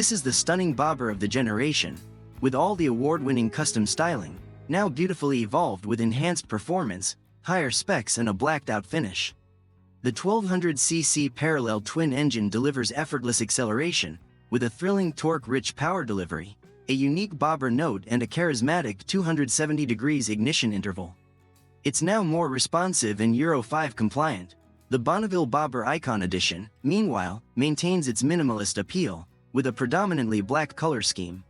This is the stunning bobber of the generation, with all the award-winning custom styling, now beautifully evolved with enhanced performance, higher specs and a blacked-out finish. The 1200cc parallel twin engine delivers effortless acceleration, with a thrilling torque-rich power delivery, a unique bobber note and a charismatic 270 degrees ignition interval. It's now more responsive and Euro 5 compliant. The Bonneville Bobber Icon Edition, meanwhile, maintains its minimalist appeal, with a predominantly black color scheme.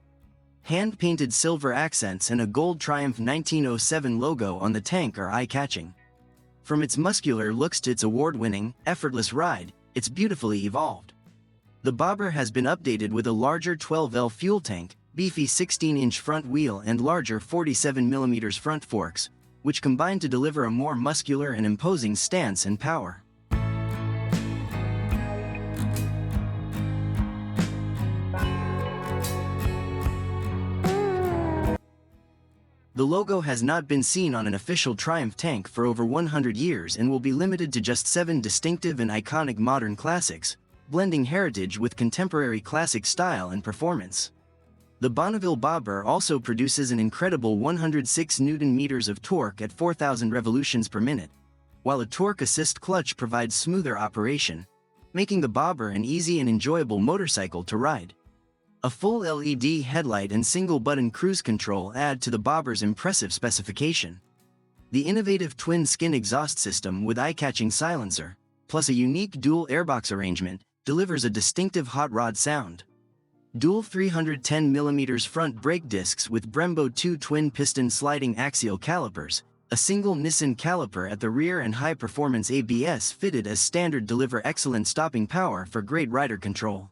Hand-painted silver accents and a gold Triumph 1907 logo on the tank are eye-catching. From its muscular looks to its award-winning, effortless ride, it's beautifully evolved. The bobber has been updated with a larger 12L fuel tank, beefy 16-inch front wheel and larger 47mm front forks, which combine to deliver a more muscular and imposing stance and power. The logo has not been seen on an official Triumph tank for over 100 years and will be limited to just 7 distinctive and iconic modern classics, blending heritage with contemporary classic style and performance. The Bonneville Bobber also produces an incredible 106 Nm of torque at 4,000 revolutions per minute, while a torque assist clutch provides smoother operation, making the bobber an easy and enjoyable motorcycle to ride. A full LED headlight and single-button cruise control add to the bobber's impressive specification. The innovative twin-skin exhaust system with eye-catching silencer, plus a unique dual airbox arrangement, delivers a distinctive hot rod sound. Dual 310mm front brake discs with Brembo 2 twin-piston sliding axial calipers, a single Nissan caliper at the rear and high-performance ABS fitted as standard deliver excellent stopping power for great rider control.